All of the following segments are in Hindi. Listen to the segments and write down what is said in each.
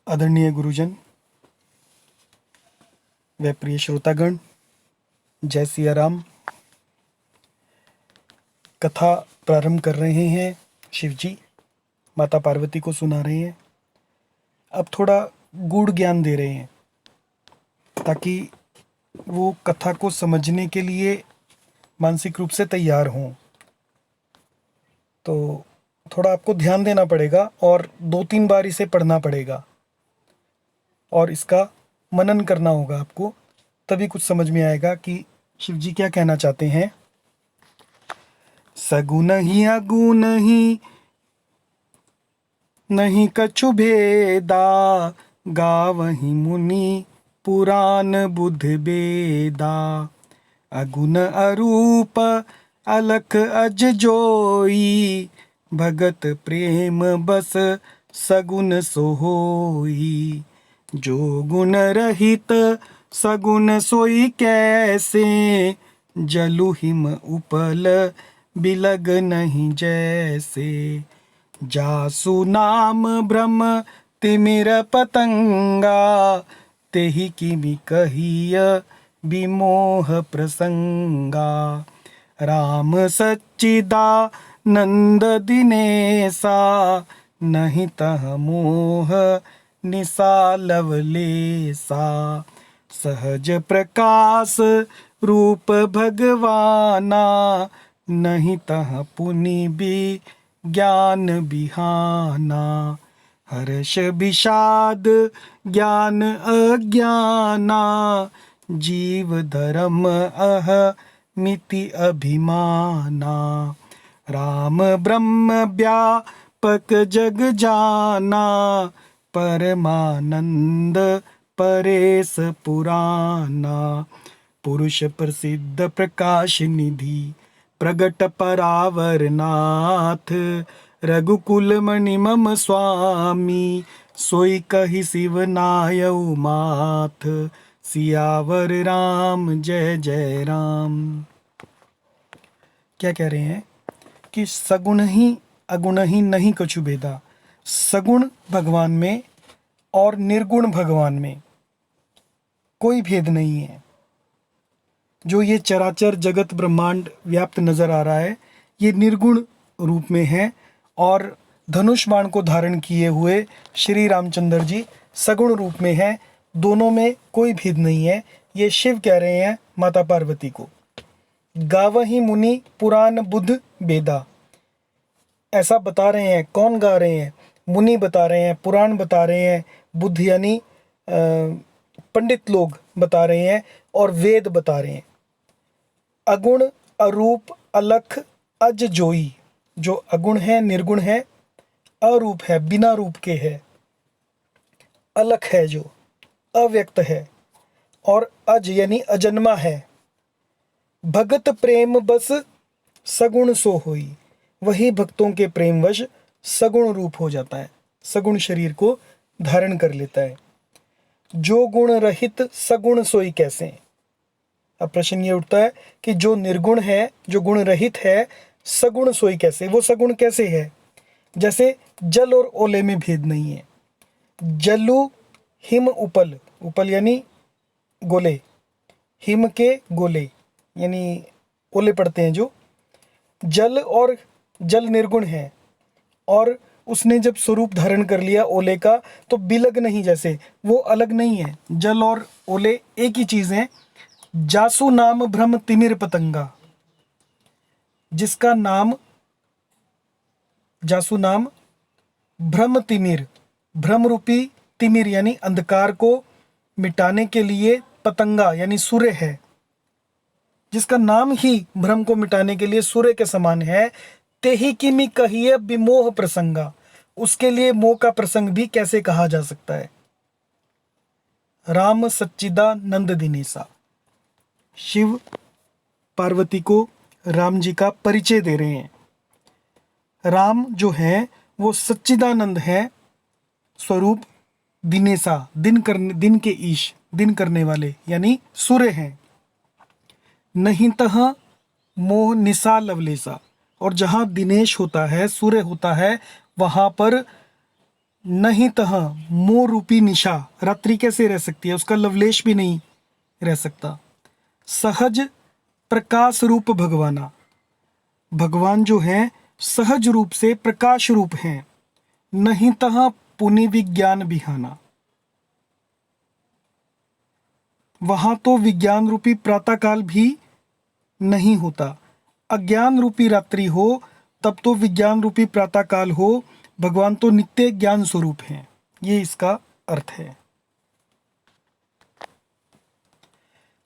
आदरणीय गुरुजन व प्रिय श्रोतागण, जय सिया राम। कथा प्रारंभ कर रहे हैं। शिव जी माता पार्वती को सुना रहे हैं। अब थोड़ा गूढ़ ज्ञान दे रहे हैं ताकि वो कथा को समझने के लिए मानसिक रूप से तैयार हों। तो थोड़ा आपको ध्यान देना पड़ेगा और 2-3 बार इसे पढ़ना पड़ेगा और इसका मनन करना होगा आपको, तभी कुछ समझ में आएगा कि शिव जी क्या कहना चाहते हैं। सगुन ही अगुन ही नहीं कछु भेदा, गावहि मुनि पुराण बुध बेदा। अगुन अरूप अलख अज जोई, भगत प्रेम बस सगुन सोई। जो गुण रहित सगुन सोई कैसे, जलु हिम उपल बिलग नहीं जैसे। जासु नाम ब्रह्म तिमिर पतंगा, तेहि किमि कहिय विमोह प्रसंगा। राम सच्चिदानंद दिनेसा, नहीं तह मोह निसा लवलेसा। सहज प्रकाश रूप भगवाना, नहीं तह पुनि भी ज्ञान बिहाना। हर्ष विषाद ज्ञान अज्ञाना, जीव धर्म अह मिति अभिमाना। राम ब्रह्म व्यापक जग जाना, परमानंद परेश पुराना। पुरुष प्रसिद्ध प्रकाश निधि, प्रगट परावर नाथ। रघुकुल मणि मम स्वामी, सोई कहि शिव नायउ माथ। सियावर राम जय जय राम। क्या कह रहे हैं कि सगुण ही अगुण ही नहीं कछु भेदा। सगुण भगवान में और निर्गुण भगवान में कोई भेद नहीं है। जो ये चराचर जगत ब्रह्मांड व्याप्त नजर आ रहा है, ये निर्गुण रूप में है, और धनुष बाण को धारण किए हुए श्री रामचंद्र जी सगुण रूप में हैं। दोनों में कोई भेद नहीं है। ये शिव कह रहे हैं माता पार्वती को। गावहि मुनि पुराण बुध बेदा, ऐसा बता रहे हैं। कौन गा रहे हैं? मुनि बता रहे हैं, पुराण बता रहे हैं, बुद्ध यानी पंडित लोग बता रहे हैं, और वेद बता रहे हैं। अगुण अरूप अलख अज जोई, जो अगुण है, निर्गुण है, अरूप है, बिना रूप के है, अलख है, जो अव्यक्त है, और अज यानी अजन्मा है। भगत प्रेम बस सगुण सो होई, वही भक्तों के प्रेमवश सगुण रूप हो जाता है, सगुण शरीर को धारण कर लेता है। जो गुण रहित सगुण सोई कैसे। अब प्रश्न ये उठता है कि जो निर्गुण है, जो गुण रहित है, सगुण सोई कैसे। वो सगुण कैसे है? जैसे जल और ओले में भेद नहीं है। जलु हिम उपल, उपल यानी गोले, हिम के गोले यानी ओले पड़ते हैं जो। जल और जल निर्गुण है, और उसने जब स्वरूप धारण कर लिया ओले का, तो बिलग नहीं जैसे, वो अलग नहीं है। जल और ओले एक ही चीज है। जासु नाम भ्रम तिमिर पतंगा, जिसका नाम जासु नाम भ्रम तिमिर, भ्रम रूपी तिमिर यानी अंधकार को मिटाने के लिए पतंगा यानी सूर्य है, जिसका नाम ही भ्रम को मिटाने के लिए सूर्य के समान है। तेहि किमि कहिए विमोह प्रसंगा, उसके लिए मोह का प्रसंग भी कैसे कहा जा सकता है। राम सच्चिदानंद दिनेसा, शिव पार्वती को राम जी का परिचय दे रहे हैं। राम जो है वो सच्चिदानंद है स्वरूप, दिनेसा दिन के ईश, दिन करने वाले यानी सूर्य हैं। नहीं तह मोह निसा लवलेसा, और जहाँ दिनेश होता है, सूर्य होता है, वहाँ पर नहीं तह मोह रूपी निशा, रात्रि कैसे रह सकती है, उसका लवलेश भी नहीं रह सकता। सहज प्रकाश रूप भगवाना, भगवान जो है सहज रूप से प्रकाश रूप हैं। नहीं तह पुनि विज्ञान बिहाना, वहां तो विज्ञान रूपी प्रातःकाल भी नहीं होता। अज्ञान रूपी रात्रि हो तब तो विज्ञान रूपी प्रातःकाल हो। भगवान तो नित्य ज्ञान स्वरूप हैं, ये इसका अर्थ है।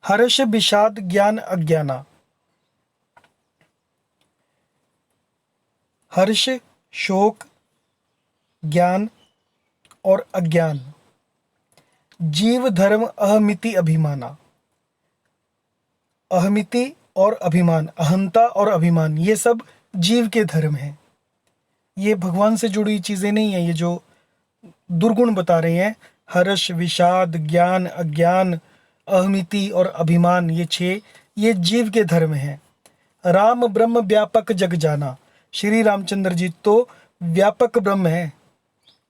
हर्ष विषाद ज्ञान अज्ञाना, हर्ष, शोक, ज्ञान और अज्ञान, जीव धर्म अहमिति अभिमाना। अहमिति और अभिमान, अहंता और अभिमान, ये सब जीव के धर्म हैं। ये भगवान से जुड़ी चीजें नहीं है। ये जो दुर्गुण बता रहे हैं, हर्ष, विषाद, ज्ञान, अज्ञान, अहमिति और अभिमान, ये 6 ये जीव के धर्म हैं। राम ब्रह्म व्यापक जग जाना, श्री रामचंद्र जी तो व्यापक ब्रह्म है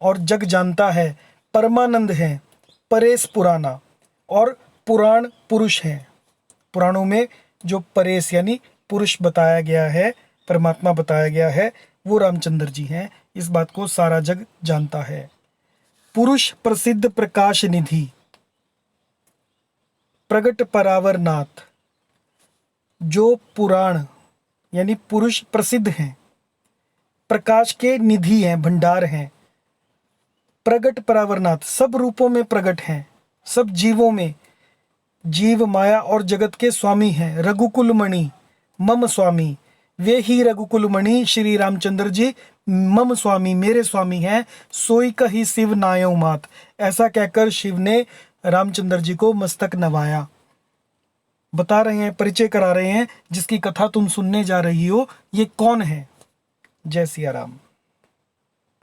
और जग जानता है, परमानंद है, परेश पुराना और पुराण पुरुष है। पुराणों में जो परेश यानी पुरुष बताया गया है, परमात्मा बताया गया है, वो रामचंद्र जी हैं। इस बात को सारा जग जानता है। पुरुष प्रसिद्ध प्रकाश निधि, प्रगट परावर नाथ, जो पुराण यानी पुरुष प्रसिद्ध हैं, प्रकाश के निधि हैं, भंडार हैं। प्रगट परावरनाथ, सब रूपों में प्रगट हैं, सब जीवों में, जीव माया और जगत के स्वामी हैं। रघुकुल मणि मम स्वामी, वे ही रघुकुल मणि श्री रामचंद्र जी मम स्वामी, मेरे स्वामी हैं। सोई कही शिव नायो मात, ऐसा कहकर शिव ने रामचंद्र जी को मस्तक नवाया। बता रहे हैं, परिचय करा रहे हैं, जिसकी कथा तुम सुनने जा रही हो ये कौन है। जय सिया राम।